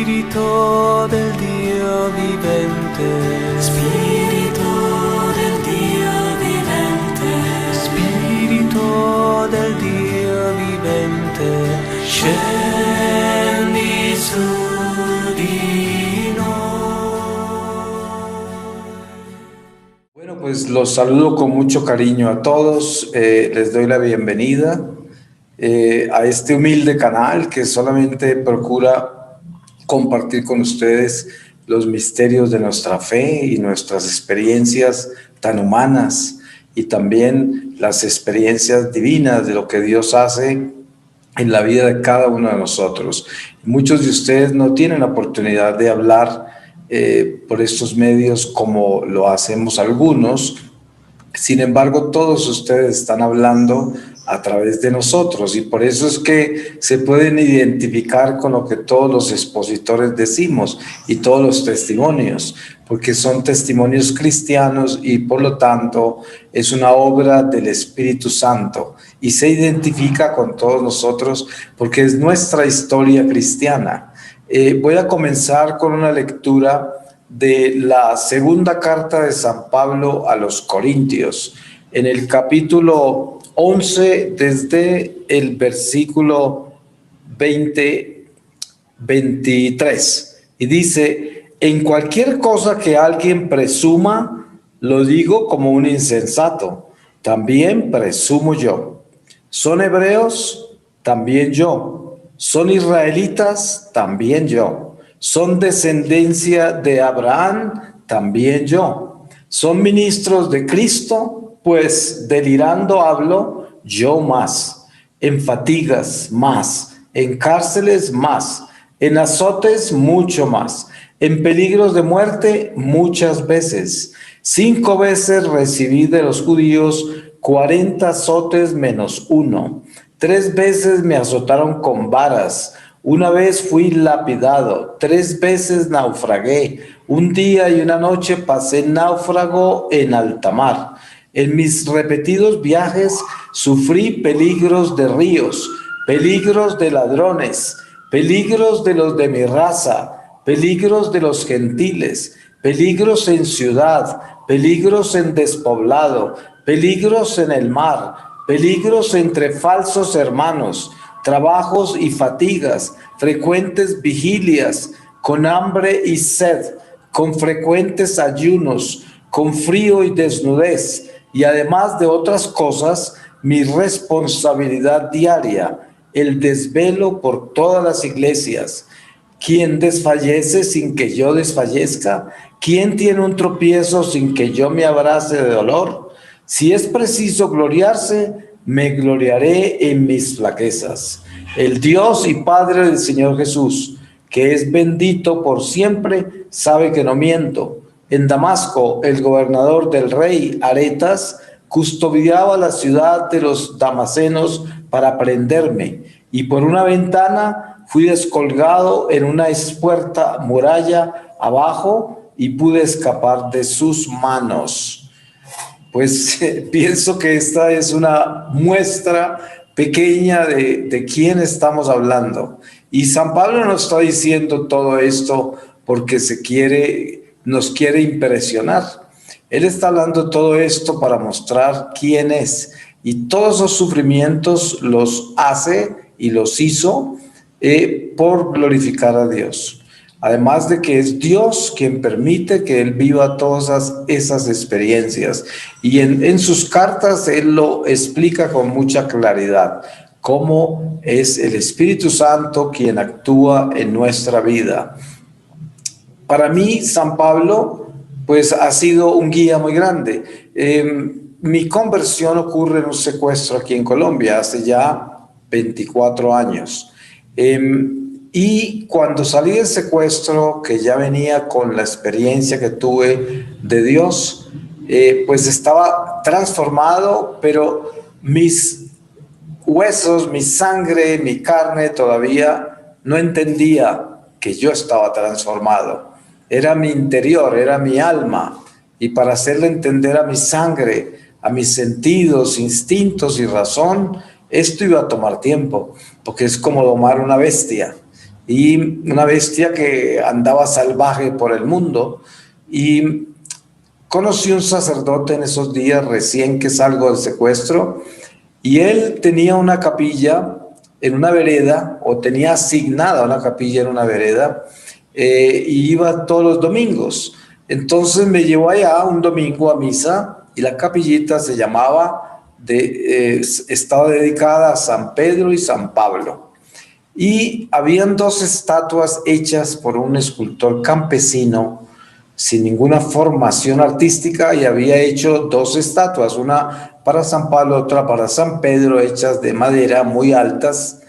Spirito del Dio vivente, Spirito del Dio vivente, Spirito del Dio vivente, scendi su di noi. Bueno, pues los saludo con mucho cariño a todos, les doy la bienvenida a este humilde canal que solamente procura compartir con ustedes los misterios de nuestra fe y nuestras experiencias tan humanas y también las experiencias divinas de lo que Dios hace en la vida de cada uno de nosotros. Muchos de ustedes no tienen la oportunidad de hablar por estos medios como lo hacemos algunos. Sin embargo, todos ustedes están hablando a través de nosotros y por eso es que se pueden identificar con lo que todos los expositores decimos y todos los testimonios, porque son testimonios cristianos y por lo tanto es una obra del Espíritu Santo y se identifica con todos nosotros porque es nuestra historia cristiana. Voy a comenzar con una lectura de la segunda carta de San Pablo a los Corintios, en el capítulo 11, desde el versículo 23, y dice: en cualquier cosa que alguien presuma, lo digo como un insensato, también presumo yo. ¿Son hebreos? También yo. ¿Son israelitas? También yo. ¿Son descendencia de Abraham? También yo. ¿Son ministros de Cristo? Pues delirando hablo, yo más. En fatigas más, en cárceles más, en azotes mucho más, en peligros de muerte muchas veces. 5 veces recibí de los judíos 40 azotes menos 1. 3 veces me azotaron con varas. 1 vez fui lapidado, 3 veces naufragué, 1 día y 1 noche pasé náufrago en alta mar. En mis repetidos viajes sufrí peligros de ríos, peligros de ladrones, peligros de los de mi raza, peligros de los gentiles, peligros en ciudad, peligros en despoblado, peligros en el mar, peligros entre falsos hermanos, trabajos y fatigas, frecuentes vigilias, con hambre y sed, con frecuentes ayunos, con frío y desnudez, y además de otras cosas, mi responsabilidad diaria, el desvelo por todas las iglesias. ¿Quién desfallece sin que yo desfallezca? ¿Quién tiene un tropiezo sin que yo me abrace de dolor? Si es preciso gloriarse, me gloriaré en mis flaquezas. El Dios y Padre del Señor Jesús, que es bendito por siempre, sabe que no miento. En Damasco, el gobernador del rey Aretas custodiaba la ciudad de los damasenos para prenderme, y por una ventana fui descolgado en una espuerta muralla abajo y pude escapar de sus manos. Pues pienso que esta es una muestra pequeña de quién estamos hablando. Y San Pablo nos está diciendo todo esto porque nos quiere impresionar. Él está hablando todo esto para mostrar quién es. Y todos esos sufrimientos los hace y los hizo por glorificar a Dios. Además de que es Dios quien permite que él viva todas esas experiencias. Y en sus cartas él lo explica con mucha claridad, cómo es el Espíritu Santo quien actúa en nuestra vida. Para mí, San Pablo, pues ha sido un guía muy grande. Mi conversión ocurre en un secuestro aquí en Colombia hace ya 24 años. Y cuando salí del secuestro, que ya venía con la experiencia que tuve de Dios, pues estaba transformado, pero mis huesos, mi sangre, mi carne todavía no entendía que yo estaba transformado. Era mi interior, era mi alma. Y para hacerle entender a mi sangre, a mis sentidos, instintos y razón, esto iba a tomar tiempo, porque es como domar una bestia. y una bestia que andaba salvaje por el mundo. Y conocí un sacerdote en esos días recién que salgo del secuestro, y él tenía una capilla en una vereda, o tenía asignada una capilla en una vereda, y iba todos los domingos. Entonces me llevó allá un domingo a misa, y la capillita se llamaba, estaba dedicada a San Pedro y San Pablo. Y habían dos estatuas hechas por un escultor campesino sin ninguna formación artística, y había hecho dos estatuas, una para San Pablo, otra para San Pedro, hechas de madera, muy altas,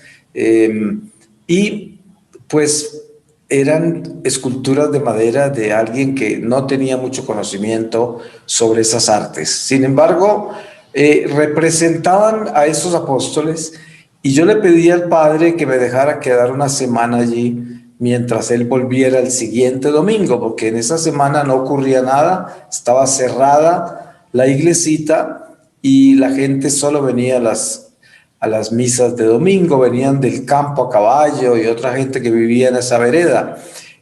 y pues eran esculturas de madera de alguien que no tenía mucho conocimiento sobre esas artes. Sin embargo, representaban a esos apóstoles, y yo le pedí al padre que me dejara quedar una semana allí mientras él volviera el siguiente domingo, porque en esa semana no ocurría nada, estaba cerrada la iglesita y la gente solo venía a las misas de domingo, venían del campo a caballo y otra gente que vivía en esa vereda.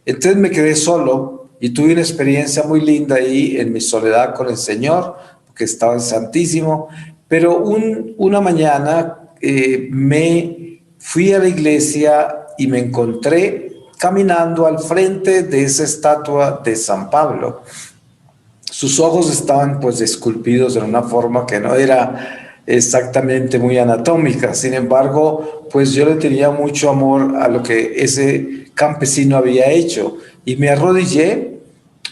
Entonces me quedé solo y tuve una experiencia muy linda ahí en mi soledad con el Señor, porque estaba en Santísimo, pero una mañana me fui a la iglesia y me encontré caminando al frente de esa estatua de San Pablo. Sus ojos estaban pues esculpidos en una forma que no era exactamente muy anatómica. Sin embargo, pues yo le tenía mucho amor a lo que ese campesino había hecho, y me arrodillé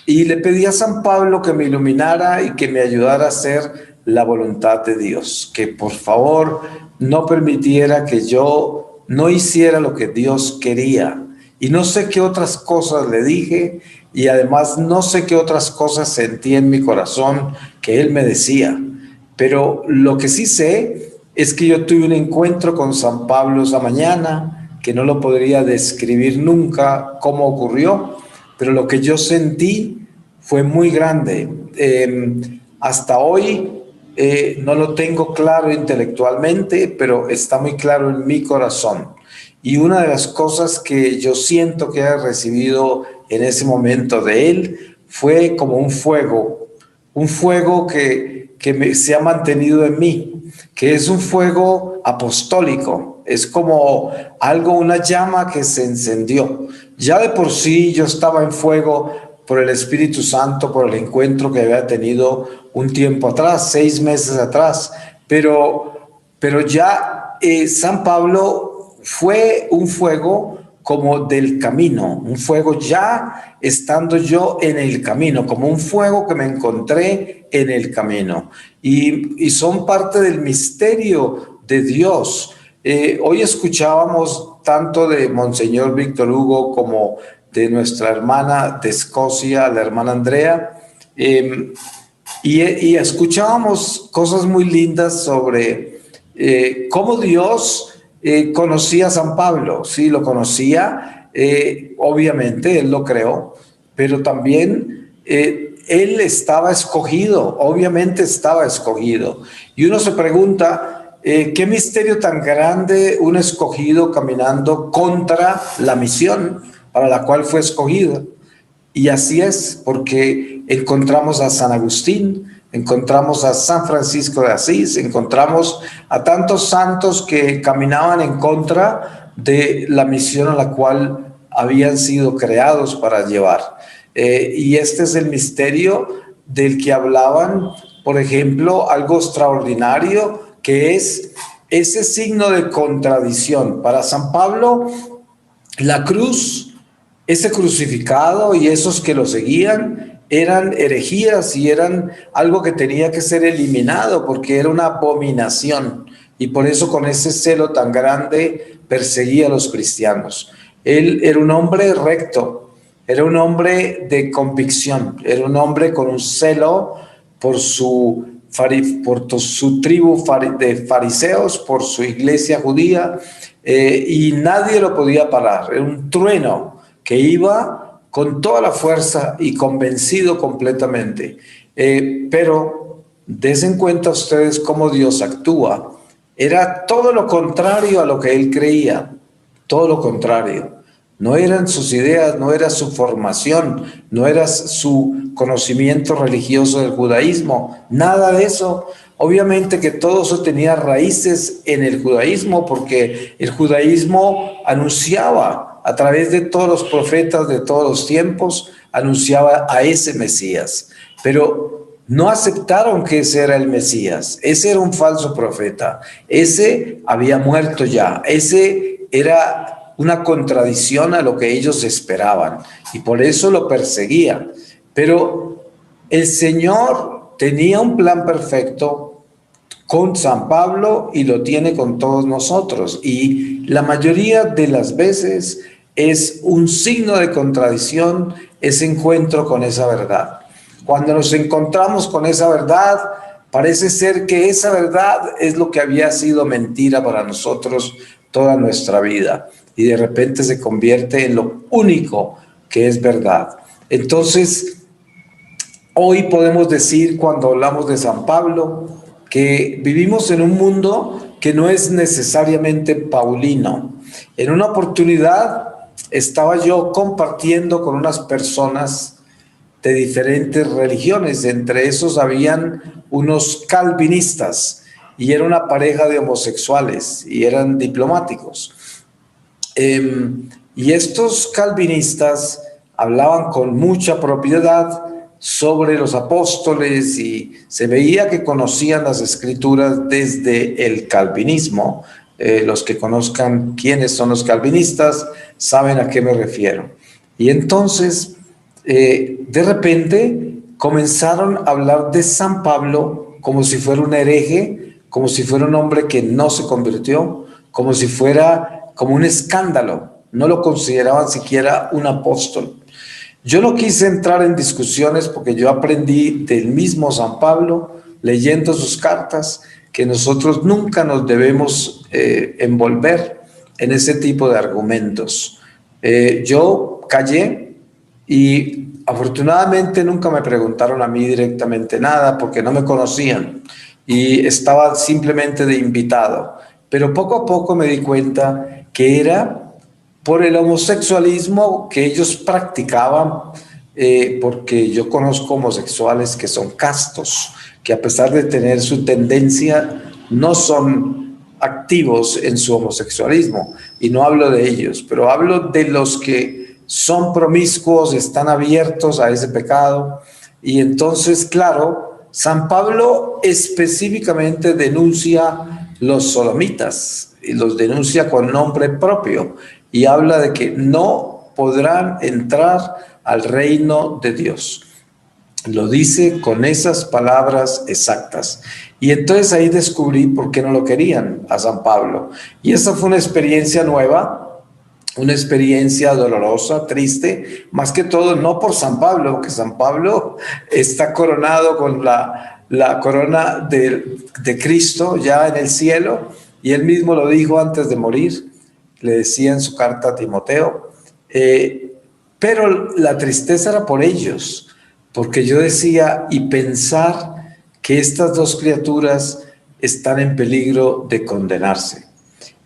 y le pedí a San Pablo que me iluminara y que me ayudara a hacer la voluntad de Dios, que por favor no permitiera que yo no hiciera lo que Dios quería. Y no sé qué otras cosas le dije, y además no sé qué otras cosas sentí en mi corazón que él me decía. Pero lo que sí sé es que yo tuve un encuentro con San Pablo esa mañana, que no lo podría describir nunca cómo ocurrió, pero lo que yo sentí fue muy grande. Hasta hoy no lo tengo claro intelectualmente, pero está muy claro en mi corazón. Y una de las cosas que yo siento que he recibido en ese momento de él fue como un fuego que se ha mantenido en mí, que es un fuego apostólico, es como algo, una llama que se encendió. Ya de por sí yo estaba en fuego por el Espíritu Santo, por el encuentro que había tenido un tiempo atrás, 6 meses atrás, pero ya San Pablo fue un fuego como del camino, un fuego ya estando yo en el camino, como un fuego que me encontré en el camino, y son parte del misterio de Dios. Hoy escuchábamos tanto de Monseñor Víctor Hugo como de nuestra hermana de Escocia, la hermana Andrea, y escuchábamos cosas muy lindas sobre cómo Dios conocía a San Pablo. Sí, lo conocía, obviamente, él lo creó, pero también él estaba escogido, obviamente estaba escogido. Y uno se pregunta, ¿qué misterio tan grande un escogido caminando contra la misión para la cual fue escogido? Y así es, porque encontramos a San Agustín, encontramos a San Francisco de Asís, encontramos a tantos santos que caminaban en contra de la misión a la cual habían sido creados para llevar. Y este es el misterio del que hablaban, por ejemplo, algo extraordinario, que es ese signo de contradicción. Para San Pablo, la cruz, ese crucificado y esos que lo seguían eran herejías y eran algo que tenía que ser eliminado porque era una abominación, y por eso con ese celo tan grande perseguía a los cristianos. Él era un hombre recto, era un hombre de convicción, era un hombre con un celo por su tribu de fariseos, por su iglesia judía, y nadie lo podía parar. Era un trueno que iba con toda la fuerza y convencido completamente. Pero den cuenta ustedes cómo Dios actúa. Era todo lo contrario a lo que él creía, todo lo contrario. no eran sus ideas, no era su formación, no era su conocimiento religioso del judaísmo, nada de eso. Obviamente que todo eso tenía raíces en el judaísmo, porque el judaísmo anunciaba a través de todos los profetas de todos los tiempos, anunciaba a ese Mesías. Pero no aceptaron que ese era el Mesías, ese era un falso profeta, ese había muerto ya, ese era una contradicción a lo que ellos esperaban y por eso lo perseguían. Pero el Señor tenía un plan perfecto con San Pablo y lo tiene con todos nosotros, y la mayoría de las veces es un signo de contradicción ese encuentro con esa verdad. Cuando nos encontramos con esa verdad, parece ser que esa verdad es lo que había sido mentira para nosotros toda nuestra vida, y de repente se convierte en lo único que es verdad. Entonces, hoy podemos decir, cuando hablamos de San Pablo, que vivimos en un mundo que no es necesariamente paulino. En una oportunidad estaba yo compartiendo con unas personas de diferentes religiones, entre esos habían unos calvinistas, y era una pareja de homosexuales, y eran diplomáticos. Y estos calvinistas hablaban con mucha propiedad sobre los apóstoles y se veía que conocían las escrituras desde el calvinismo. Los que conozcan quiénes son los calvinistas saben a qué me refiero. Y entonces, de repente, comenzaron a hablar de San Pablo como si fuera un hereje, como si fuera un hombre que no se convirtió, como si fuera como un escándalo. No lo consideraban siquiera un apóstol. Yo no quise entrar en discusiones porque yo aprendí del mismo San Pablo, leyendo sus cartas, que nosotros nunca nos debemos envolver en ese tipo de argumentos. Yo callé y afortunadamente nunca me preguntaron a mí directamente nada porque no me conocían y estaba simplemente de invitado. Pero poco a poco me di cuenta que era por el homosexualismo que ellos practicaban, porque yo conozco homosexuales que son castos, que a pesar de tener su tendencia, no son activos en su homosexualismo, y no hablo de ellos, pero hablo de los que son promiscuos, están abiertos a ese pecado. Y entonces, claro, San Pablo específicamente denuncia los sodomitas, y los denuncia con nombre propio, y habla de que no podrán entrar al reino de Dios. Lo dice con esas palabras exactas. Y entonces ahí descubrí por qué no lo querían a San Pablo. Y esa fue una experiencia nueva, una experiencia dolorosa, triste, más que todo no por San Pablo, porque San Pablo está coronado con la corona de Cristo ya en el cielo, y él mismo lo dijo antes de morir, le decía en su carta a Timoteo, pero la tristeza era por ellos, porque yo decía, y pensar que estas dos criaturas están en peligro de condenarse.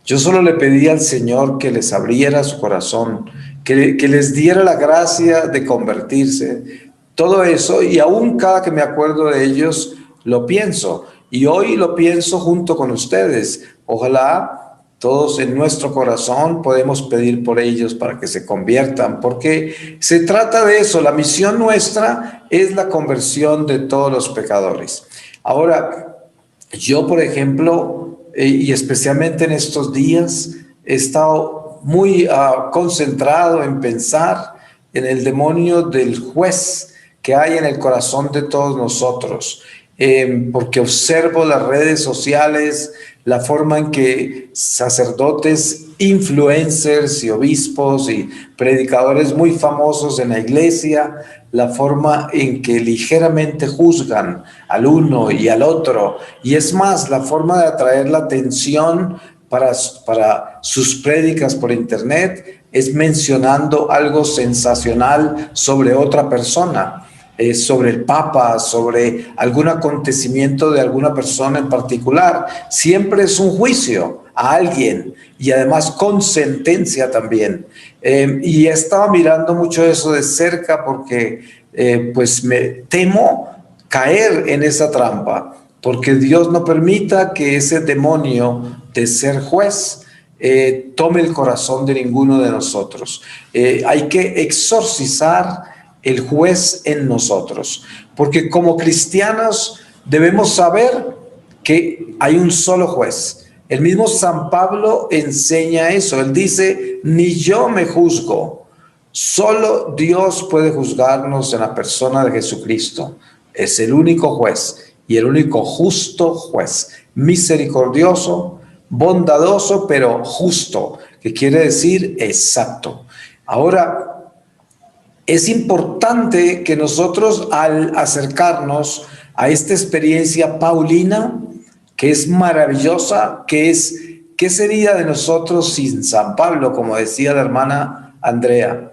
Yo solo le pedí al Señor que les abriera su corazón, que les diera la gracia de convertirse, todo eso, y aún cada que me acuerdo de ellos, lo pienso, y hoy lo pienso junto con ustedes. Ojalá todos en nuestro corazón podemos pedir por ellos para que se conviertan, porque se trata de eso. La misión nuestra es la conversión de todos los pecadores. Ahora, yo, por ejemplo, y especialmente en estos días, he estado muy concentrado en pensar en el demonio del juez que hay en el corazón de todos nosotros, porque observo las redes sociales, la forma en que sacerdotes, influencers y obispos y predicadores muy famosos en la iglesia, la forma en que ligeramente juzgan al uno y al otro, y es más, la forma de atraer la atención para sus prédicas por internet es mencionando algo sensacional sobre otra persona, sobre el Papa, sobre algún acontecimiento de alguna persona en particular. Siempre es un juicio a alguien, y además con sentencia también. Y he estado mirando mucho eso de cerca porque pues me temo caer en esa trampa, porque Dios no permita que ese demonio de ser juez tome el corazón de ninguno de nosotros. Hay que exorcizar el juez en nosotros, porque como cristianos debemos saber que hay un solo juez. El mismo San Pablo enseña eso. Él dice, ni yo me juzgo, solo Dios puede juzgarnos en la persona de Jesucristo. Es el único juez y el único justo juez, misericordioso, bondadoso, pero justo, que quiere decir exacto. Ahora, es importante que nosotros al acercarnos a esta experiencia paulina, que es maravillosa, ¿qué sería de nosotros sin San Pablo, como decía la hermana Andrea?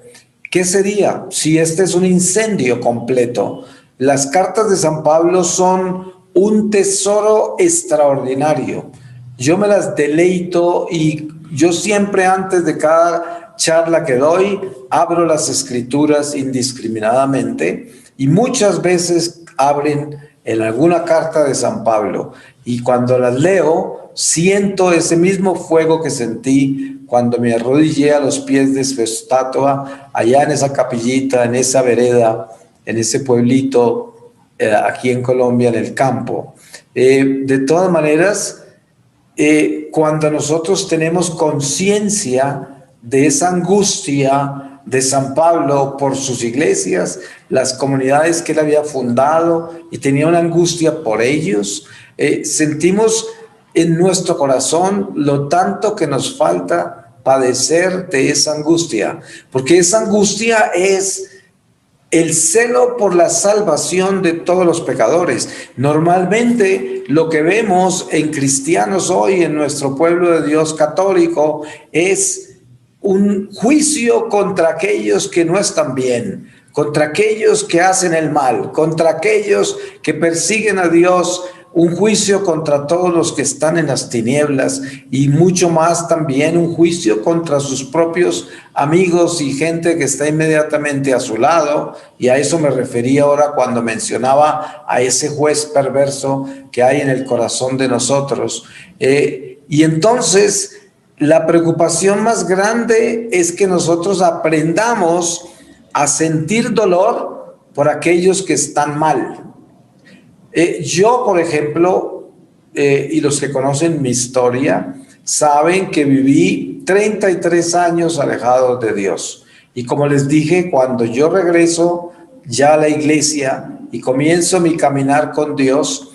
¿Qué sería si este es un incendio completo? Las cartas de San Pablo son un tesoro extraordinario. Yo me las deleito y yo siempre antes de cada charla que doy, abro las escrituras indiscriminadamente y muchas veces abren en alguna carta de San Pablo. Y cuando las leo, siento ese mismo fuego que sentí cuando me arrodillé a los pies de su estatua, allá en esa capillita, en esa vereda, en ese pueblito, aquí en Colombia, en el campo. De todas maneras, cuando nosotros tenemos conciencia de esa angustia de San Pablo por sus iglesias, las comunidades que él había fundado, y tenía una angustia por ellos, sentimos en nuestro corazón lo tanto que nos falta padecer de esa angustia, porque esa angustia es el celo por la salvación de todos los pecadores. Normalmente lo que vemos en cristianos hoy en nuestro pueblo de Dios católico es un juicio contra aquellos que no están bien, contra aquellos que hacen el mal, contra aquellos que persiguen a Dios, un juicio contra todos los que están en las tinieblas y mucho más también un juicio contra sus propios amigos y gente que está inmediatamente a su lado, y a eso me refería ahora cuando mencionaba a ese juez perverso que hay en el corazón de nosotros. Y entonces la preocupación más grande es que nosotros aprendamos a sentir dolor por aquellos que están mal. Yo, por ejemplo, y los que conocen mi historia, saben que viví 33 años alejado de Dios. Y como les dije, cuando yo regreso ya a la iglesia y comienzo mi caminar con Dios,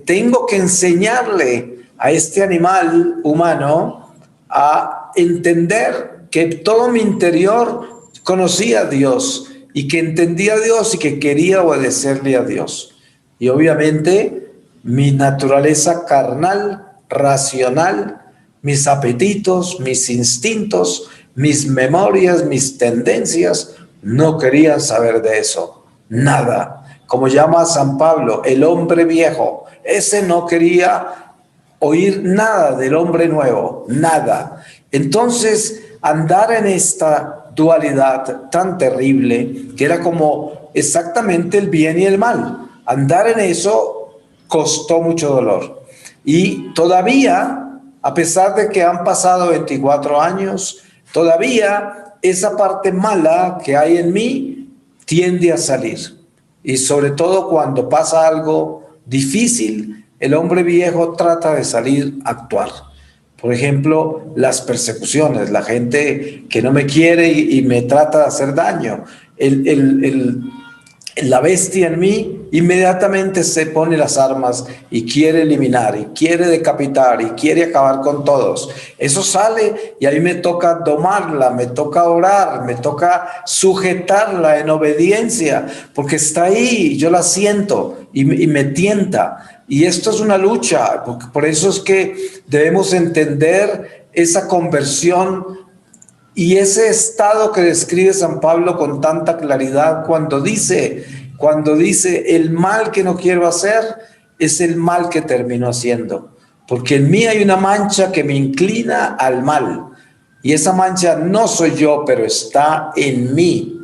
tengo que enseñarle a este animal humano a entender que todo mi interior conocía a Dios y que entendía a Dios y que quería obedecerle a Dios. Y obviamente mi naturaleza carnal, racional, mis apetitos, mis instintos, mis memorias, mis tendencias, no querían saber de eso, nada. Como llama San Pablo, el hombre viejo, ese no quería oír nada del hombre nuevo, nada. Entonces, andar en esta dualidad tan terrible, que era como exactamente el bien y el mal, andar en eso costó mucho dolor. Y todavía, a pesar de que han pasado 24 años, todavía esa parte mala que hay en mí tiende a salir. Y sobre todo cuando pasa algo difícil, el hombre viejo trata de salir a actuar. Por ejemplo, las persecuciones, la gente que no me quiere y me trata de hacer daño. La bestia en mí inmediatamente se pone las armas y quiere eliminar, y quiere decapitar, y quiere acabar con todos. Eso sale y a mí me toca domarla, me toca orar, me toca sujetarla en obediencia, porque está ahí, yo la siento y me tienta. Y esto es una lucha, porque por eso es que debemos entender esa conversión y ese estado que describe San Pablo con tanta claridad cuando dice el mal que no quiero hacer es el mal que termino haciendo, porque en mí hay una mancha que me inclina al mal. Y esa mancha no soy yo, pero está en mí.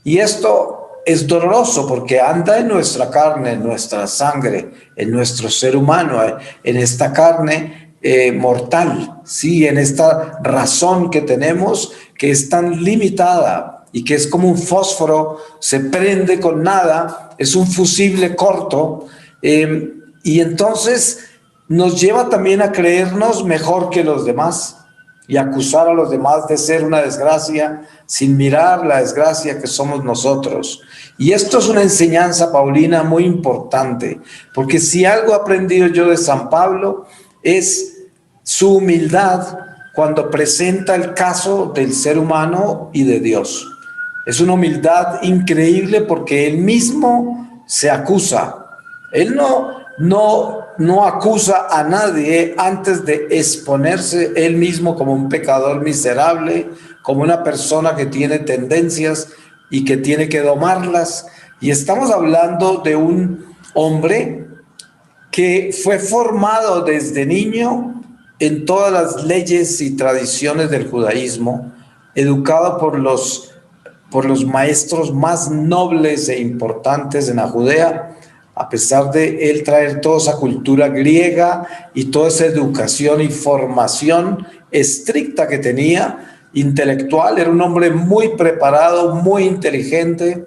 Y esto es doloroso porque anda en nuestra carne, en nuestra sangre, en nuestro ser humano, en esta carne mortal, ¿sí? En esta razón que tenemos que es tan limitada y que es como un fósforo, se prende con nada, es un fusible corto, y entonces nos lleva también a creernos mejor que los demás y acusar a los demás de ser una desgracia sin mirar la desgracia que somos nosotros. Y esto es una enseñanza paulina muy importante, porque si algo he aprendido yo de San Pablo es su humildad cuando presenta el caso del ser humano y de Dios. Es una humildad increíble porque él mismo se acusa. Él no acusa a nadie antes de exponerse él mismo como un pecador miserable, como una persona que tiene tendencias y que tiene que domarlas. Y estamos hablando de un hombre que fue formado desde niño en todas las leyes y tradiciones del judaísmo, educado por los maestros más nobles e importantes en la Judea, a pesar de él traer toda esa cultura griega y toda esa educación y formación estricta que tenía, intelectual. Era un hombre muy preparado, muy inteligente,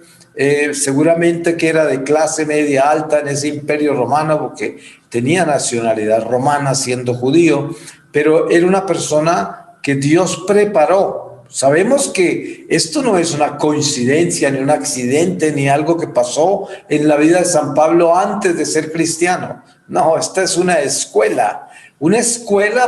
seguramente que era de clase media alta en ese imperio romano porque tenía nacionalidad romana siendo judío, pero era una persona que Dios preparó. Sabemos que esto no es una coincidencia, ni un accidente, ni algo que pasó en la vida de San Pablo antes de ser cristiano. No, esta es una escuela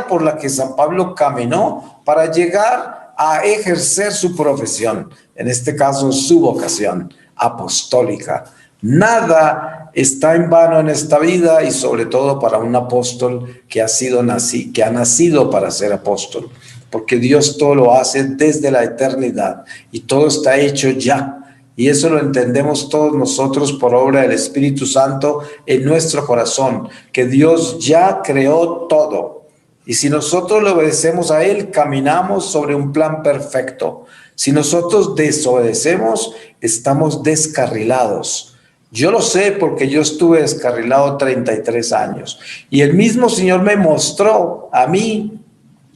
por la que San Pablo caminó para llegar a ejercer su profesión, en este caso su vocación apostólica. Nada está en vano en esta vida y sobre todo para un apóstol que ha nacido para ser apóstol. Porque Dios todo lo hace desde la eternidad y todo está hecho ya. Y eso lo entendemos todos nosotros por obra del Espíritu Santo en nuestro corazón, que Dios ya creó todo. Y si nosotros le obedecemos a Él, caminamos sobre un plan perfecto. Si nosotros desobedecemos, estamos descarrilados. Yo lo sé porque yo estuve descarrilado 33 años. Y el mismo Señor me mostró a mí,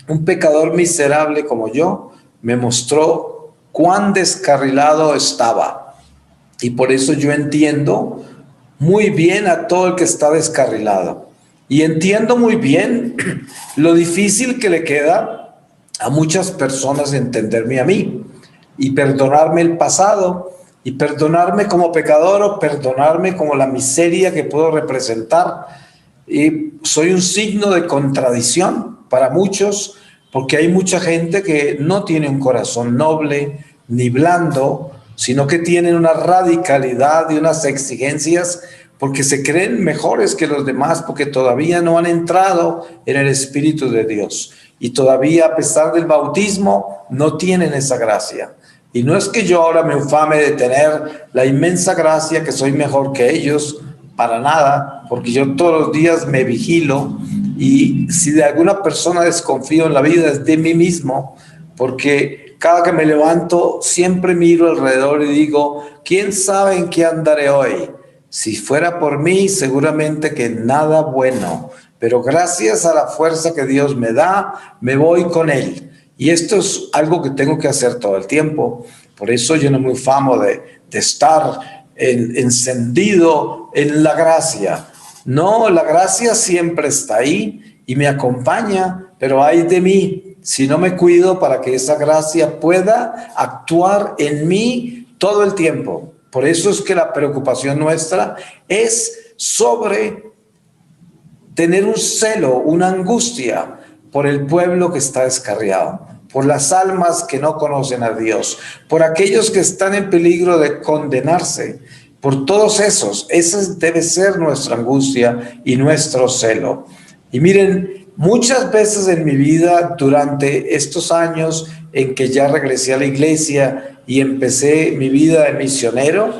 un pecador miserable como yo, me mostró cuán descarrilado estaba. Y por eso yo entiendo muy bien a todo el que está descarrilado. Y entiendo muy bien lo difícil que le queda a muchas personas entenderme a mí y perdonarme el pasado y perdonarme como pecador o perdonarme como la miseria que puedo representar. Y soy un signo de contradicción para muchos, porque hay mucha gente que no tiene un corazón noble ni blando, sino que tienen una radicalidad y unas exigencias porque se creen mejores que los demás, porque todavía no han entrado en el Espíritu de Dios y todavía, a pesar del bautismo, no tienen esa gracia. Y no es que yo ahora me ufame de tener la inmensa gracia, que soy mejor que ellos, para nada, porque yo todos los días me vigilo, y si de alguna persona desconfío en la vida es de mí mismo, porque cada que me levanto siempre miro alrededor y digo, ¿quién sabe en qué andaré hoy? Si fuera por mí, seguramente que nada bueno, pero gracias a la fuerza que Dios me da, me voy con Él. Y esto es algo que tengo que hacer todo el tiempo. Por eso yo no me ufamo de estar encendido en la gracia. No, la gracia siempre está ahí y me acompaña, pero ay de mí si no me cuido para que esa gracia pueda actuar en mí todo el tiempo. Por eso es que la preocupación nuestra es sobre tener un celo, una angustia por el pueblo que está descarriado, por las almas que no conocen a Dios, por aquellos que están en peligro de condenarse, por todos esos. Esa debe ser nuestra angustia y nuestro celo. Y miren, muchas veces en mi vida, durante estos años en que ya regresé a la iglesia y empecé mi vida de misionero,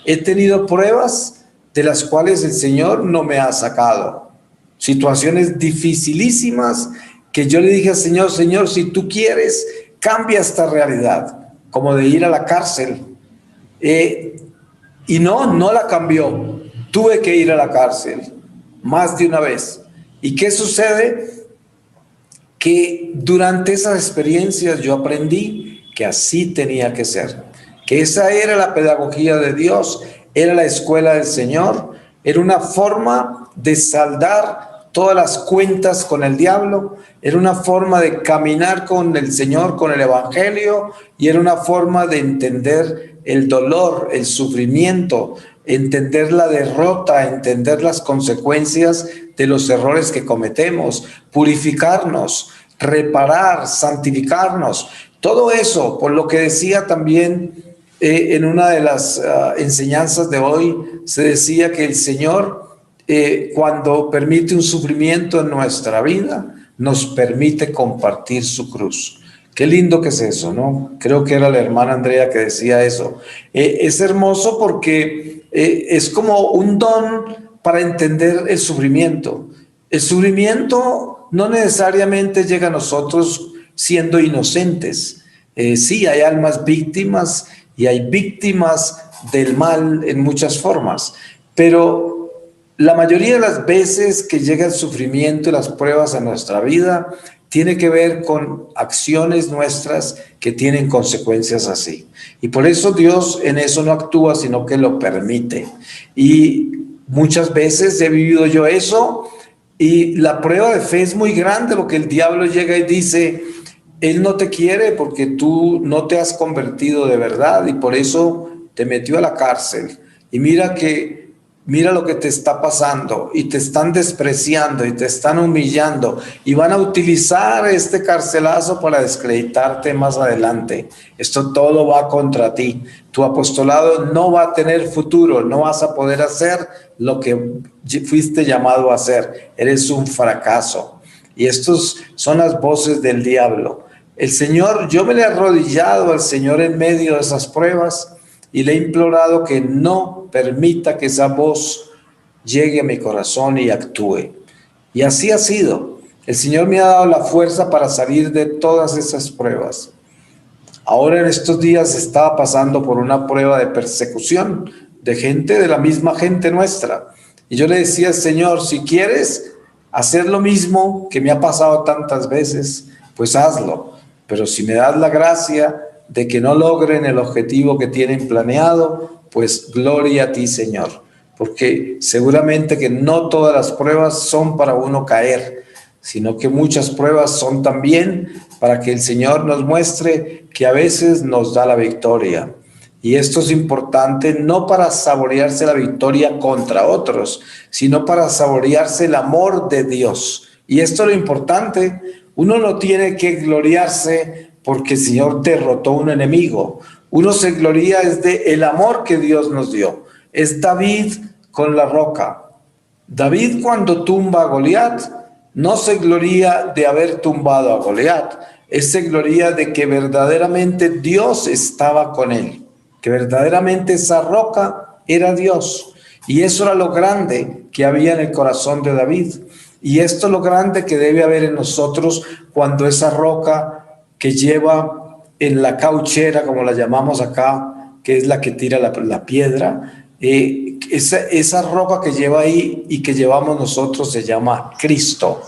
he tenido pruebas de las cuales el Señor no me ha sacado. Situaciones dificilísimas que yo le dije al Señor, Señor, si tú quieres, cambia esta realidad, como de ir a la cárcel. Y no la cambió. Tuve que ir a la cárcel más de una vez. ¿Y qué sucede? Que durante esas experiencias yo aprendí que así tenía que ser, que esa era la pedagogía de Dios, era la escuela del Señor, era una forma de saldar todas las cuentas con el diablo, era una forma de caminar con el Señor, con el Evangelio, y era una forma de entender el dolor, el sufrimiento, entender la derrota, entender las consecuencias de los errores que cometemos, purificarnos, reparar, santificarnos. Todo eso, por lo que decía también en una de las enseñanzas de hoy, se decía que el Señor, cuando permite un sufrimiento en nuestra vida, nos permite compartir su cruz. Qué lindo que es eso, ¿no? Creo que era la hermana Andrea que decía eso. Es hermoso porque es como un don para entender el sufrimiento. El sufrimiento no necesariamente llega a nosotros siendo inocentes. Sí, hay almas víctimas y hay víctimas del mal en muchas formas, pero la mayoría de las veces que llega el sufrimiento y las pruebas a nuestra vida tiene que ver con acciones nuestras que tienen consecuencias así. Y por eso Dios en eso no actúa, sino que lo permite. Y muchas veces he vivido yo eso, y la prueba de fe es muy grande, porque el diablo llega y dice: Él no te quiere porque tú no te has convertido de verdad, y por eso te metió a la cárcel. Y mira lo que te está pasando, y te están despreciando y te están humillando, y van a utilizar este carcelazo para descreditarte más adelante. Esto todo va contra ti. Tu apostolado no va a tener futuro, no vas a poder hacer lo que fuiste llamado a hacer. Eres un fracaso. Y estos son las voces del diablo. El Señor, yo me le he arrodillado al Señor en medio de esas pruebas y le he implorado que no permita que esa voz llegue a mi corazón y actúe. Y así ha sido. El Señor me ha dado la fuerza para salir de todas esas pruebas. Ahora en estos días estaba pasando por una prueba de persecución de gente, de la misma gente nuestra. Y yo le decía: Señor, si quieres hacer lo mismo que me ha pasado tantas veces, pues hazlo. Pero si me das la gracia de que no logren el objetivo que tienen planeado, pues gloria a ti, Señor. Porque seguramente que no todas las pruebas son para uno caer, sino que muchas pruebas son también para que el Señor nos muestre que a veces nos da la victoria. Y esto es importante, no para saborearse la victoria contra otros, sino para saborearse el amor de Dios. Y esto es lo importante. Uno no tiene que gloriarse porque el Señor derrotó a un enemigo. Uno se gloria es de el amor que Dios nos dio. Es David con la roca. David, cuando tumba a Goliat, no se gloria de haber tumbado a Goliat. Él se gloria de que verdaderamente Dios estaba con él, que verdaderamente esa roca era Dios. Y eso era lo grande que había en el corazón de David. Y esto es lo grande que debe haber en nosotros cuando esa roca que lleva en la cauchera, como la llamamos acá, que es la que tira la piedra, esa roca que lleva ahí y que llevamos nosotros se llama Cristo.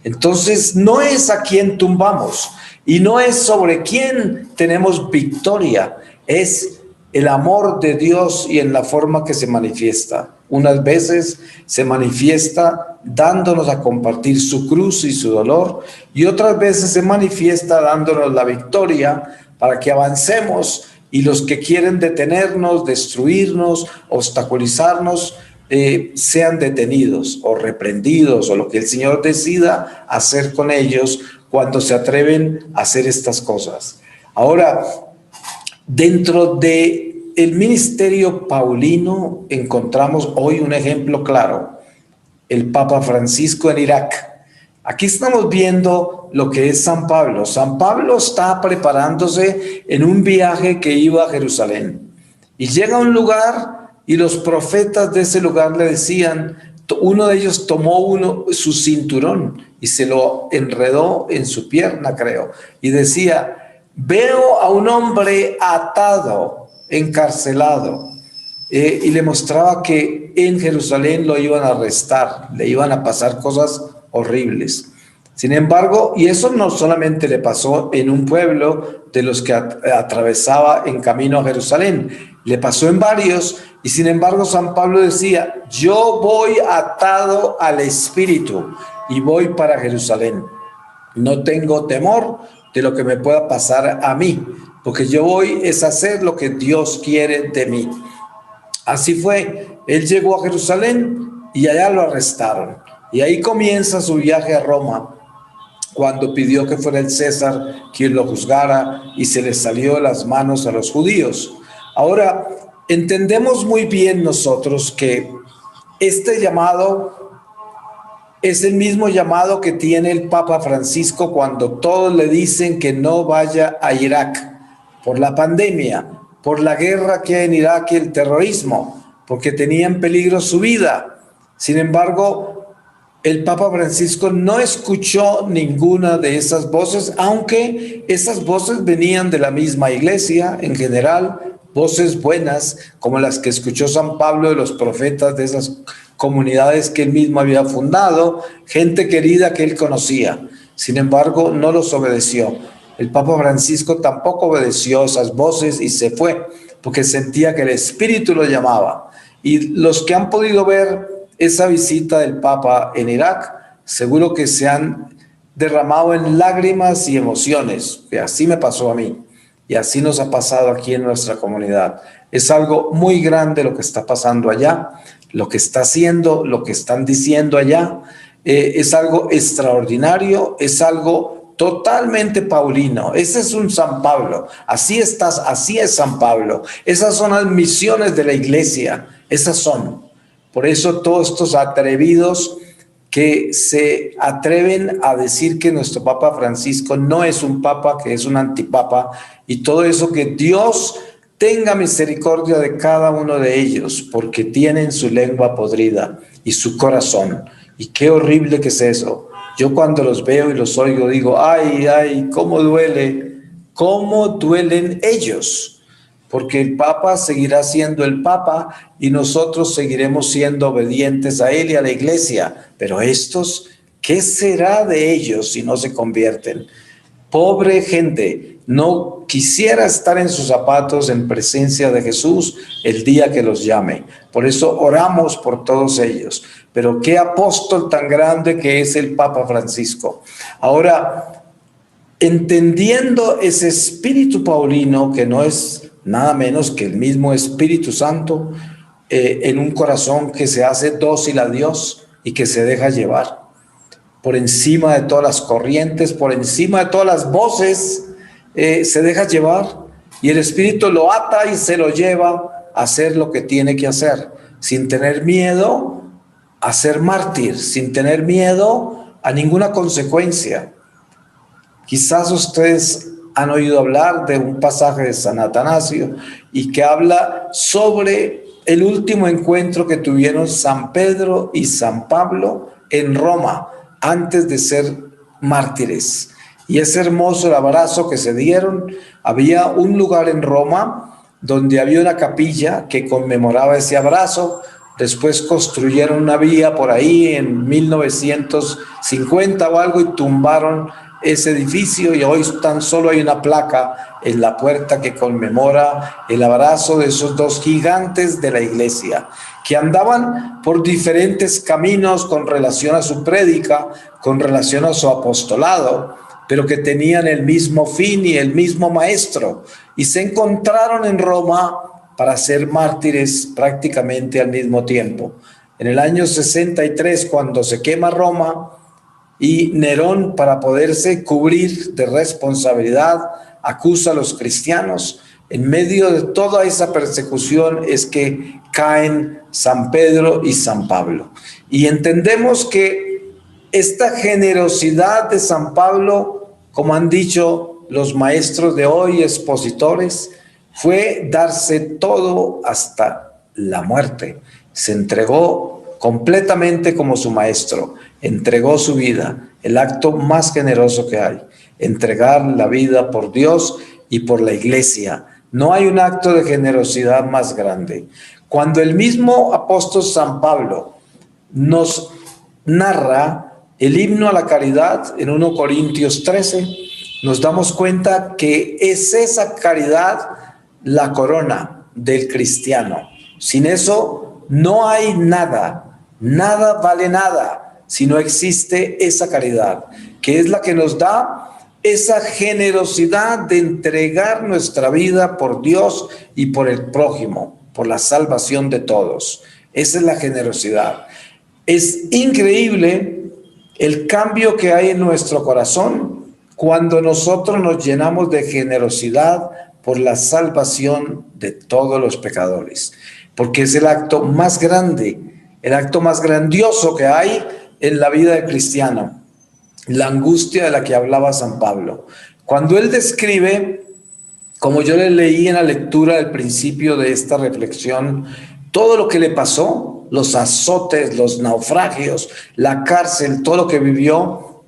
Entonces no es a quien tumbamos y no es sobre quien tenemos victoria, es el amor de Dios y en la forma que se manifiesta. Unas veces se manifiesta dándonos a compartir su cruz y su dolor, y otras veces se manifiesta dándonos la victoria para que avancemos, y los que quieren detenernos, destruirnos, obstaculizarnos, sean detenidos o reprendidos, o lo que el Señor decida hacer con ellos cuando se atreven a hacer estas cosas. Ahora, dentro de el ministerio paulino encontramos hoy un ejemplo claro: el Papa Francisco en Irak. Aquí estamos viendo lo que es San Pablo. San Pablo está preparándose en un viaje que iba a Jerusalén y llega a un lugar, y los profetas de ese lugar le decían, uno de ellos tomó su cinturón y se lo enredó en su pierna, creo, y decía: veo a un hombre atado, encarcelado, y le mostraba que en Jerusalén lo iban a arrestar, le iban a pasar cosas horribles. Sin embargo, y eso no solamente le pasó en un pueblo de los que atravesaba en camino a Jerusalén, le pasó en varios, y sin embargo San Pablo decía, yo voy atado al Espíritu y voy para Jerusalén. No tengo temor de lo que me pueda pasar a mí, porque yo voy es hacer lo que Dios quiere de mí. Así fue, él llegó a Jerusalén y allá lo arrestaron. Y ahí comienza su viaje a Roma, cuando pidió que fuera el César quien lo juzgara y se le salió de las manos a los judíos. Ahora, entendemos muy bien nosotros que este llamado es el mismo llamado que tiene el Papa Francisco cuando todos le dicen que no vaya a Irak por la pandemia, por la guerra que hay en Irak y el terrorismo, porque tenía en peligro su vida. Sin embargo, el Papa Francisco no escuchó ninguna de esas voces, aunque esas voces venían de la misma iglesia en general, voces buenas como las que escuchó San Pablo de los profetas de esas comunidades que él mismo había fundado, gente querida que él conocía. Sin embargo, no los obedeció. El Papa Francisco tampoco obedeció esas voces y se fue, porque sentía que el Espíritu lo llamaba. Y los que han podido ver esa visita del Papa en Irak, seguro que se han derramado en lágrimas y emociones, que así me pasó a mí, y así nos ha pasado aquí en nuestra comunidad. Es algo muy grande lo que está pasando allá, lo que está haciendo, lo que están diciendo allá, es algo extraordinario, es algo totalmente paulino. Ese es un San Pablo, así es San Pablo. Esas son las misiones de la iglesia, esas son. Por eso todos estos atrevidos que se atreven a decir que nuestro Papa Francisco no es un papa, que es un antipapa, y todo eso, que Dios tenga misericordia de cada uno de ellos, porque tienen su lengua podrida y su corazón. Y qué horrible que es eso. Yo cuando los veo y los oigo digo, ay, cómo duelen ellos. Porque el Papa seguirá siendo el Papa y nosotros seguiremos siendo obedientes a él y a la iglesia. Pero estos, ¿qué será de ellos si no se convierten? Pobre gente, no quisiera estar en sus zapatos en presencia de Jesús el día que los llame. Por eso oramos por todos ellos. Pero qué apóstol tan grande que es el Papa Francisco. Ahora, entendiendo ese espíritu paulino, que no es nada menos que el mismo Espíritu Santo, en un corazón que se hace dócil a Dios y que se deja llevar por encima de todas las corrientes, por encima de todas las voces, se deja llevar y el Espíritu lo ata y se lo lleva a hacer lo que tiene que hacer, sin tener miedo a ser mártir, sin tener miedo a ninguna consecuencia. Quizás ustedes han oído hablar de un pasaje de San Atanasio y que habla sobre el último encuentro que tuvieron San Pedro y San Pablo en Roma antes de ser mártires. Y es hermoso el abrazo que se dieron. Había un lugar en Roma donde había una capilla que conmemoraba ese abrazo. Después construyeron una vía por ahí en 1950 o algo y tumbaron ese edificio, y hoy tan solo hay una placa en la puerta que conmemora el abrazo de esos dos gigantes de la iglesia que andaban por diferentes caminos con relación a su prédica, con relación a su apostolado, pero que tenían el mismo fin y el mismo maestro, y se encontraron en Roma para ser mártires prácticamente al mismo tiempo. En el año 63, cuando se quema Roma, y Nerón, para poderse cubrir de responsabilidad, acusa a los cristianos. En medio de toda esa persecución es que caen San Pedro y San Pablo. Y entendemos que esta generosidad de San Pablo, como han dicho los maestros de hoy, expositores, fue darse todo hasta la muerte. Se entregó completamente como su maestro, entregó su vida, el acto más generoso que hay. entregar la vida por Dios y por la iglesia. No hay un acto de generosidad más grande. Cuando el mismo apóstol San Pablo nos narra el himno a la caridad en 1 Corintios 13, nos damos cuenta que es esa caridad la corona del cristiano. Sin eso no hay nada, nada vale nada si no existe esa caridad, que es la que nos da esa generosidad de entregar nuestra vida por Dios y por el prójimo, por la salvación de todos. Esa es la generosidad. Es increíble el cambio que hay en nuestro corazón cuando nosotros nos llenamos de generosidad por la salvación de todos los pecadores, porque es el acto más grande, el acto más grandioso que hay en la vida del cristiano, la angustia de la que hablaba San Pablo. Cuando él describe, como yo le leí en la lectura del principio de esta reflexión, todo lo que le pasó, los azotes, los naufragios, la cárcel, todo lo que vivió,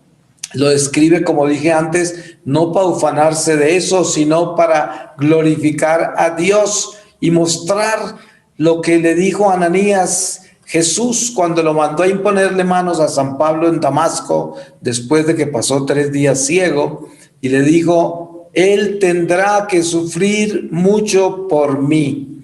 lo describe, como dije antes, no para ufanarse de eso, sino para glorificar a Dios y mostrar lo que le dijo a Ananías Jesús cuando lo mandó a imponerle manos a San Pablo en Damasco, después de que pasó 3 días ciego, y le dijo: él tendrá que sufrir mucho por mí.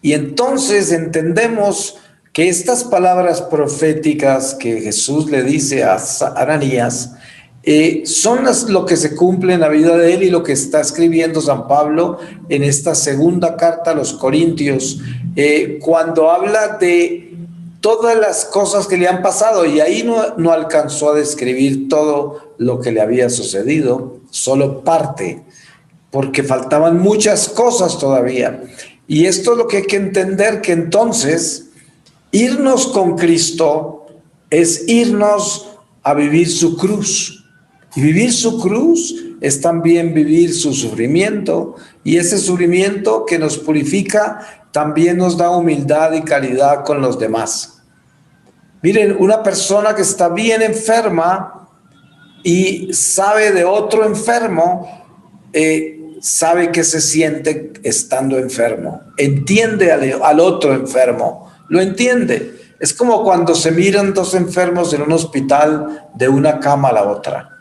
Y entonces entendemos que estas palabras proféticas que Jesús le dice a Ananías son lo que se cumple en la vida de él y lo que está escribiendo San Pablo en esta segunda carta a los Corintios, cuando habla de todas las cosas que le han pasado, y ahí no alcanzó a describir todo lo que le había sucedido, solo parte, porque faltaban muchas cosas todavía. Y esto es lo que hay que entender, que entonces irnos con Cristo es irnos a vivir su cruz. Y vivir su cruz es también vivir su sufrimiento, y ese sufrimiento que nos purifica también nos da humildad y caridad con los demás. Miren, una persona que está bien enferma y sabe de otro enfermo, sabe que se siente estando enfermo, entiende al otro enfermo, lo entiende. Es como cuando se miran 2 enfermos en un hospital de una cama a la otra.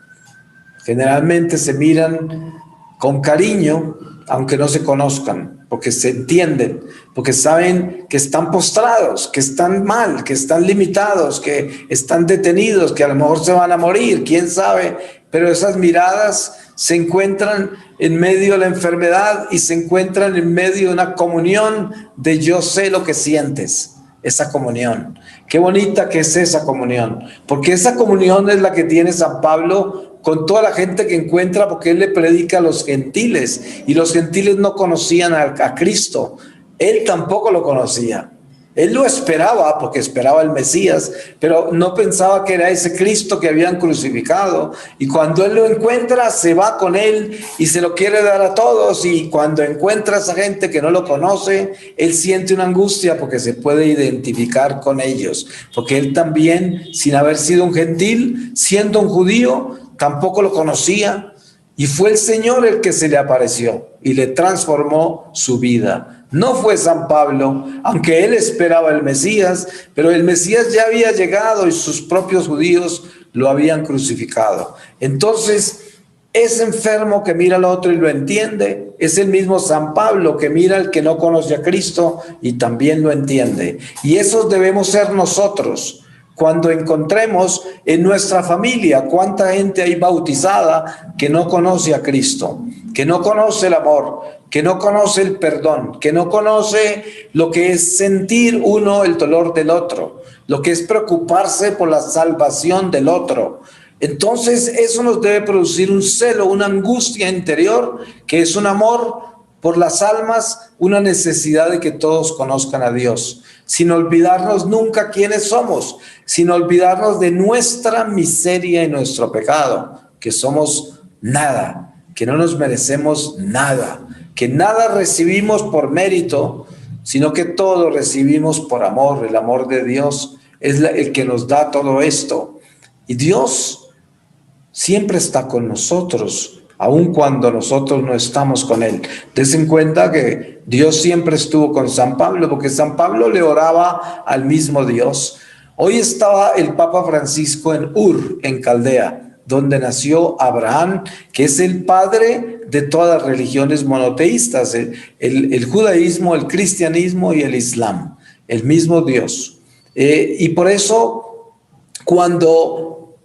Generalmente se miran con cariño, aunque no se conozcan, porque se entienden, porque saben que están postrados, que están mal, que están limitados, que están detenidos, que a lo mejor se van a morir, quién sabe, pero esas miradas se encuentran en medio de la enfermedad y se encuentran en medio de una comunión de yo sé lo que sientes. Esa comunión, qué bonita que es esa comunión, porque esa comunión es la que tiene San Pablo con toda la gente que encuentra, porque él le predica a los gentiles, y los gentiles no conocían a Cristo, él tampoco lo conocía. Él lo esperaba porque esperaba el Mesías, pero no pensaba que era ese Cristo que habían crucificado. Y cuando él lo encuentra, se va con él y se lo quiere dar a todos. Y cuando encuentra a esa gente que no lo conoce, él siente una angustia porque se puede identificar con ellos. Porque él también, sin haber sido un gentil, siendo un judío, tampoco lo conocía. Y fue el Señor el que se le apareció y le transformó su vida. No fue San Pablo, aunque él esperaba el Mesías, pero el Mesías ya había llegado y sus propios judíos lo habían crucificado. Entonces, ese enfermo que mira al otro y lo entiende, es el mismo San Pablo que mira al que no conoce a Cristo y también lo entiende. Y esos debemos ser nosotros. Cuando encontremos en nuestra familia cuánta gente hay bautizada que no conoce a Cristo, que no conoce el amor, que no conoce el perdón, que no conoce lo que es sentir uno el dolor del otro, lo que es preocuparse por la salvación del otro. Entonces eso nos debe producir un celo, una angustia interior, que es un amor por las almas, una necesidad de que todos conozcan a Dios, sin olvidarnos nunca quiénes somos, sin olvidarnos de nuestra miseria y nuestro pecado, que somos nada, que no nos merecemos nada, que nada recibimos por mérito, sino que todo recibimos por amor. El amor de Dios es el que nos da todo esto. Y Dios siempre está con nosotros, aun cuando nosotros no estamos con Él. Dense en cuenta que Dios siempre estuvo con San Pablo, porque San Pablo le oraba al mismo Dios. Hoy estaba el Papa Francisco en Ur, en Caldea, donde nació Abraham, que es el padre de todas las religiones monoteístas, el judaísmo, el cristianismo y el islam, el mismo Dios. Y por eso, cuando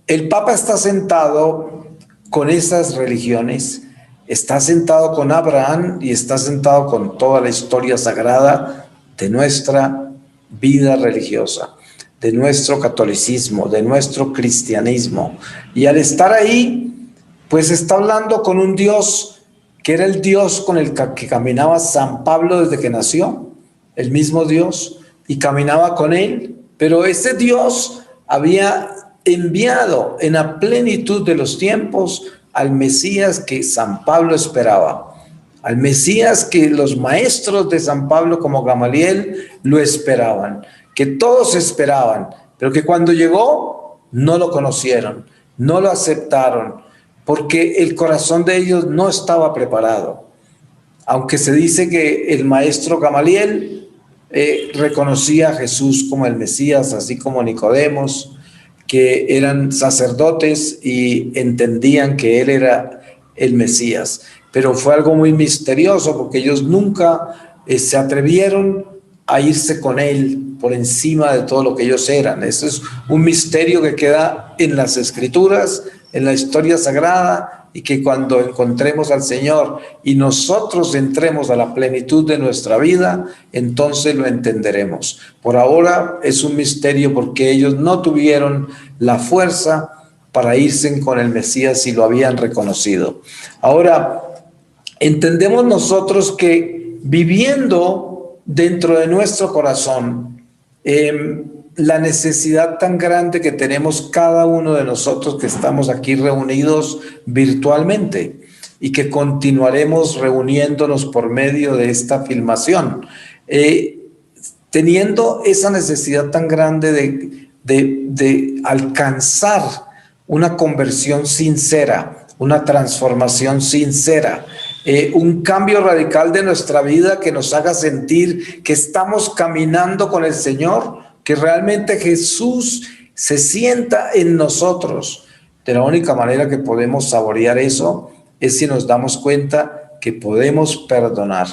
el Papa está sentado con esas religiones, está sentado con Abraham y está sentado con toda la historia sagrada de nuestra vida religiosa, de nuestro catolicismo, de nuestro cristianismo. Y al estar ahí, pues está hablando con un Dios que era el Dios con el que caminaba San Pablo desde que nació, el mismo Dios, y caminaba con él. Pero ese Dios había enviado en la plenitud de los tiempos al Mesías que San Pablo esperaba, al Mesías que los maestros de San Pablo como Gamaliel lo esperaban, que todos esperaban, pero que cuando llegó no lo conocieron, no lo aceptaron, porque el corazón de ellos no estaba preparado. Aunque se dice que el maestro Gamaliel reconocía a Jesús como el Mesías, así como Nicodemos, que eran sacerdotes y entendían que él era el Mesías. Pero fue algo muy misterioso porque ellos nunca se atrevieron a irse con él por encima de todo lo que ellos eran. Eso es un misterio que queda en las Escrituras, en la historia sagrada, y que cuando encontremos al Señor y nosotros entremos a la plenitud de nuestra vida, entonces lo entenderemos. Por ahora es un misterio porque ellos no tuvieron la fuerza para irse con el Mesías y lo habían reconocido. Ahora, entendemos nosotros que viviendo dentro de nuestro corazón, la necesidad tan grande que tenemos cada uno de nosotros que estamos aquí reunidos virtualmente y que continuaremos reuniéndonos por medio de esta filmación, teniendo esa necesidad tan grande de alcanzar una conversión sincera, una transformación sincera, un cambio radical de nuestra vida que nos haga sentir que estamos caminando con el Señor, que realmente Jesús se sienta en nosotros. De la única manera que podemos saborear eso es si nos damos cuenta que podemos perdonar,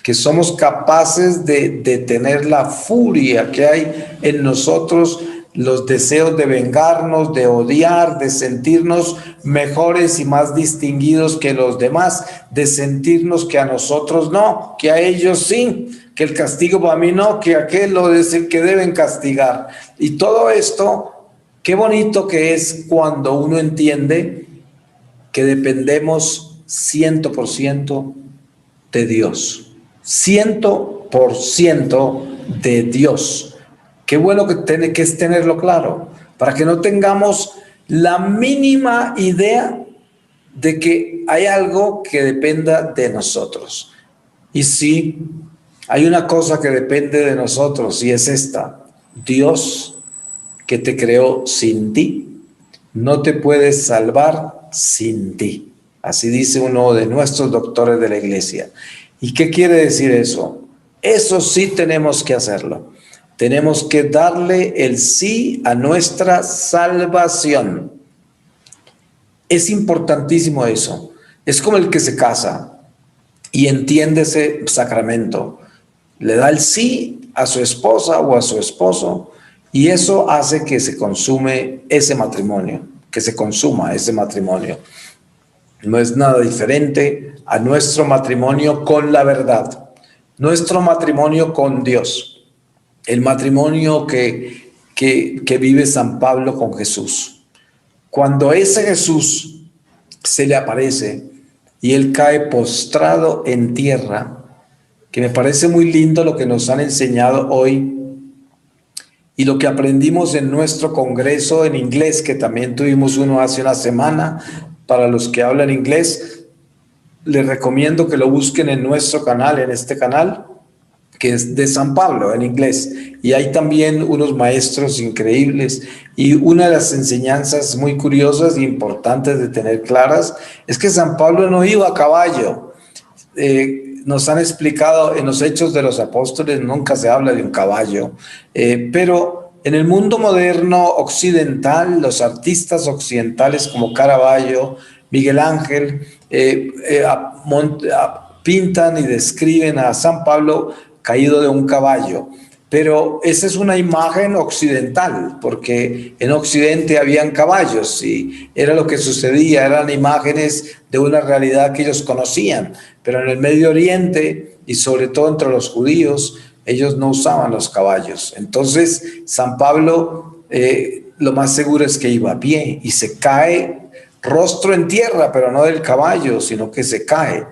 que somos capaces de tener la furia que hay en nosotros, los deseos de vengarnos, de odiar, de sentirnos mejores y más distinguidos que los demás, de sentirnos que a nosotros no, que a ellos sí, que el castigo para mí no, que aquel lo es el que deben castigar. Y todo esto, qué bonito que es cuando uno entiende que dependemos 100% de Dios, 100% de Dios. Qué bueno que es tenerlo claro, para que no tengamos la mínima idea de que hay algo que dependa de nosotros. Y sí, hay una cosa que depende de nosotros y es esta: Dios, que te creó sin ti, no te puede salvar sin ti. Así dice uno de nuestros doctores de la iglesia. ¿Y qué quiere decir eso? Eso sí tenemos que hacerlo. Tenemos que darle el sí a nuestra salvación. Es importantísimo eso. Es como el que se casa y entiende ese sacramento. Le da el sí a su esposa o a su esposo y eso hace que se consume ese matrimonio, que se consuma ese matrimonio. No es nada diferente a nuestro matrimonio con la verdad, nuestro matrimonio con Dios. El matrimonio que vive San Pablo con Jesús. Cuando ese Jesús se le aparece y él cae postrado en tierra, que me parece muy lindo lo que nos han enseñado hoy y lo que aprendimos en nuestro congreso en inglés, que también tuvimos uno hace una semana. Para los que hablan inglés, les recomiendo que lo busquen en nuestro canal, en este canal, que es de San Pablo en inglés, y hay también unos maestros increíbles, y una de las enseñanzas muy curiosas e importantes de tener claras es que San Pablo no iba a caballo. Nos han explicado en los Hechos de los Apóstoles, nunca se habla de un caballo, pero en el mundo moderno occidental, los artistas occidentales como Caravaggio, Miguel Ángel, pintan y describen a San Pablo caído de un caballo, pero esa es una imagen occidental, porque en Occidente habían caballos y era lo que sucedía, eran imágenes de una realidad que ellos conocían, pero en el Medio Oriente y sobre todo entre los judíos, ellos no usaban los caballos. Entonces San Pablo lo más seguro es que iba a pie y se cae rostro en tierra, pero no del caballo, sino que se cae.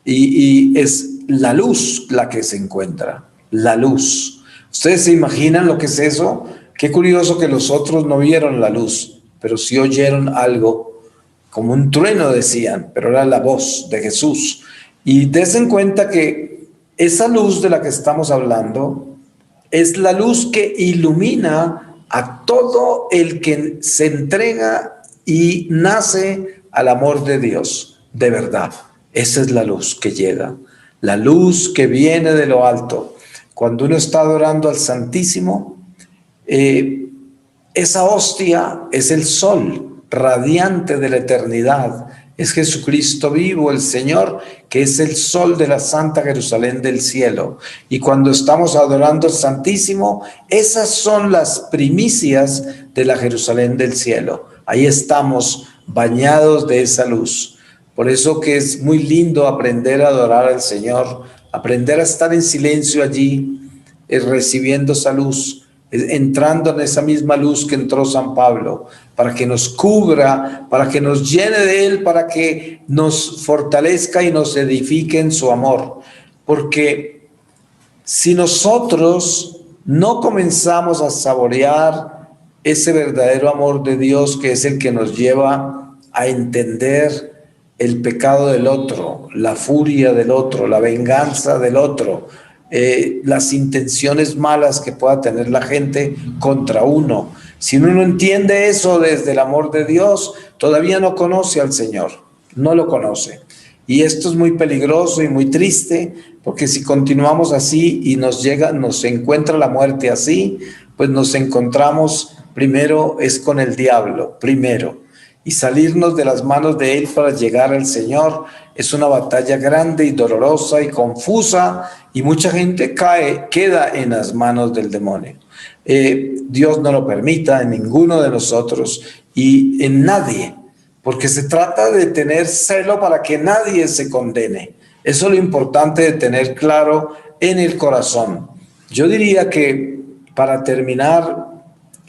Y es la luz la que se encuentra, la luz. ¿Ustedes se imaginan lo que es eso? Qué curioso que los otros no vieron la luz, pero sí oyeron algo, como un trueno decían, pero era la voz de Jesús. Y dense cuenta que esa luz de la que estamos hablando es la luz que ilumina a todo el que se entrega y nace al amor de Dios, de verdad. Esa es la luz que llega, la luz que viene de lo alto. Cuando uno está adorando al Santísimo, esa hostia es el sol radiante de la eternidad. Es Jesucristo vivo, el Señor, que es el sol de la Santa Jerusalén del cielo. Y cuando estamos adorando al Santísimo, esas son las primicias de la Jerusalén del cielo. Ahí estamos bañados de esa luz. Por eso que es muy lindo aprender a adorar al Señor, aprender a estar en silencio allí, recibiendo esa luz, entrando en esa misma luz que entró San Pablo, para que nos cubra, para que nos llene de Él, para que nos fortalezca y nos edifique en su amor. Porque si nosotros no comenzamos a saborear ese verdadero amor de Dios, que es el que nos lleva a entender el pecado del otro, la furia del otro, la venganza del otro, las intenciones malas que pueda tener la gente contra uno. Si uno no entiende eso desde el amor de Dios, todavía no conoce al Señor, no lo conoce. Y esto es muy peligroso y muy triste, porque si continuamos así y nos encuentra la muerte así, pues nos encontramos primero es con el diablo, primero. Y salirnos de las manos de Él para llegar al Señor es una batalla grande y dolorosa y confusa, y mucha gente queda en las manos del demonio. Dios no lo permita en ninguno de nosotros y en nadie, porque se trata de tener celo para que nadie se condene. Eso es lo importante de tener claro en el corazón. Yo diría que para terminar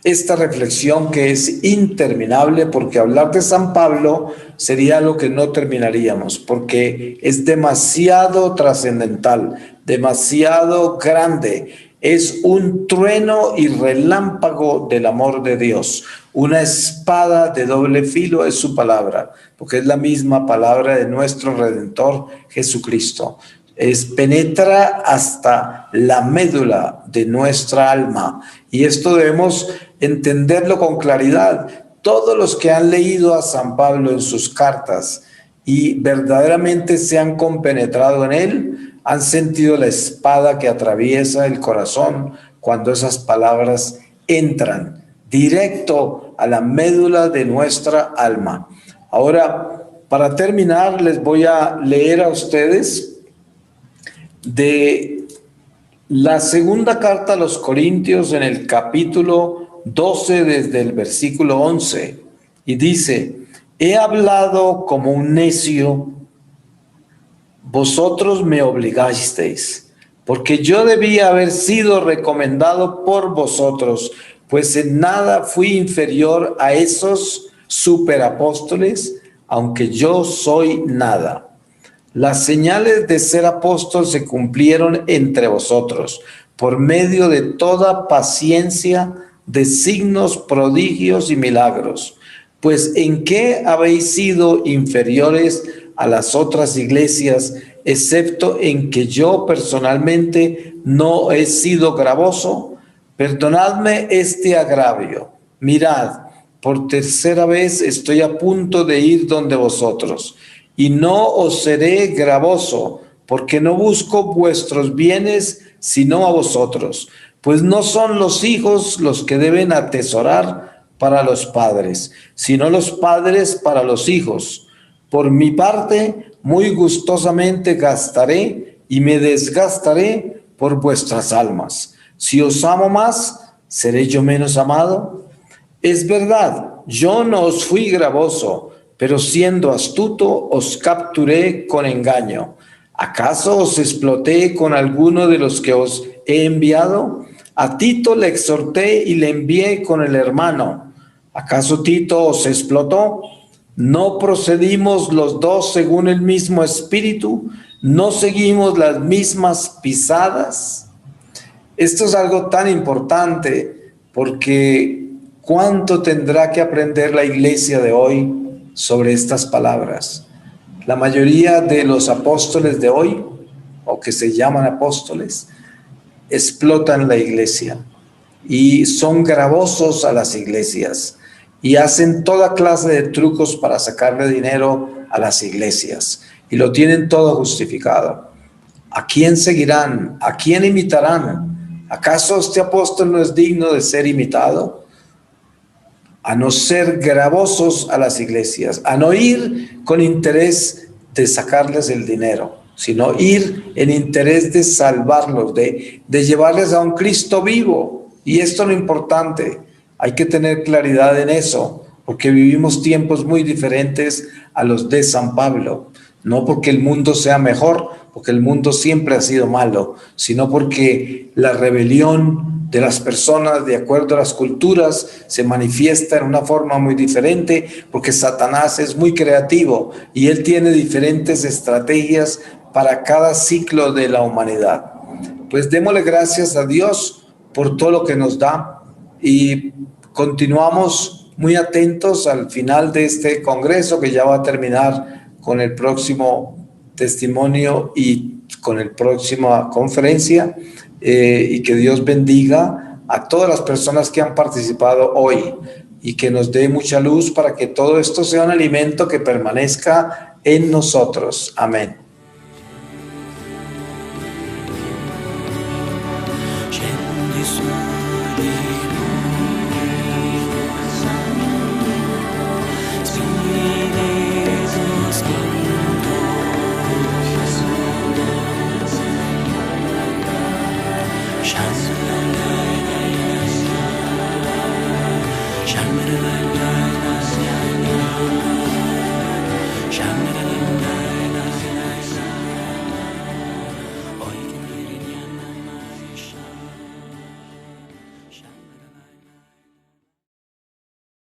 esta reflexión, que es interminable, porque hablar de San Pablo sería lo que no terminaríamos, porque es demasiado trascendental, demasiado grande. Es un trueno y relámpago del amor de Dios, una espada de doble filo es su palabra, porque es la misma palabra de nuestro Redentor Jesucristo. Penetra hasta la médula de nuestra alma, y esto debemos entenderlo con claridad. Todos los que han leído a San Pablo en sus cartas y verdaderamente se han compenetrado en él, han sentido la espada que atraviesa el corazón cuando esas palabras entran directo a la médula de nuestra alma. Ahora, para terminar, les voy a leer a ustedes de la segunda carta a los Corintios en el capítulo 12 desde el versículo 11, y dice: he hablado como un necio, vosotros me obligasteis, porque yo debía haber sido recomendado por vosotros, pues en nada fui inferior a esos superapóstoles, aunque yo soy nada. Las señales de ser apóstol se cumplieron entre vosotros, por medio de toda paciencia, de signos, prodigios y milagros. Pues ¿en qué habéis sido inferiores a las otras iglesias excepto en que yo personalmente no he sido gravoso? Perdonadme este agravio. Mirad, por tercera vez estoy a punto de ir donde vosotros, y no os seré gravoso, porque no busco vuestros bienes, sino a vosotros, pues no son los hijos los que deben atesorar para los padres, sino los padres para los hijos. Por mi parte, muy gustosamente gastaré y me desgastaré por vuestras almas. Si os amo más, ¿seré yo menos amado? Es verdad, yo no os fui gravoso, pero siendo astuto os capturé con engaño. ¿Acaso os exploté con alguno de los que os he enviado? A Tito le exhorté y le envié con el hermano. ¿Acaso Tito os explotó? ¿No procedimos los dos según el mismo espíritu? ¿No seguimos las mismas pisadas? Esto es algo tan importante porque ¿cuánto tendrá que aprender la iglesia de hoy sobre estas palabras? La mayoría de los apóstoles de hoy, o que se llaman apóstoles, explotan la iglesia y son gravosos a las iglesias y hacen toda clase de trucos para sacarle dinero a las iglesias y lo tienen todo justificado. ¿A quién seguirán? ¿A quién imitarán? ¿Acaso este apóstol no es digno de ser imitado? A no ser gravosos a las iglesias, a no ir con interés de sacarles el dinero, sino ir en interés de salvarlos, de llevarles a un Cristo vivo. Y esto es lo importante, hay que tener claridad en eso, porque vivimos tiempos muy diferentes a los de San Pablo, no porque el mundo sea mejor, porque el mundo siempre ha sido malo, sino porque la rebelión de las personas de acuerdo a las culturas se manifiesta en una forma muy diferente, porque Satanás es muy creativo y él tiene diferentes estrategias para cada ciclo de la humanidad. Pues démosle gracias a Dios por todo lo que nos da y continuamos muy atentos al final de este congreso que ya va a terminar con el próximo testimonio y con la próxima conferencia. Y que Dios bendiga a todas las personas que han participado hoy y que nos dé mucha luz para que todo esto sea un alimento que permanezca en nosotros. Amén. Scendi su di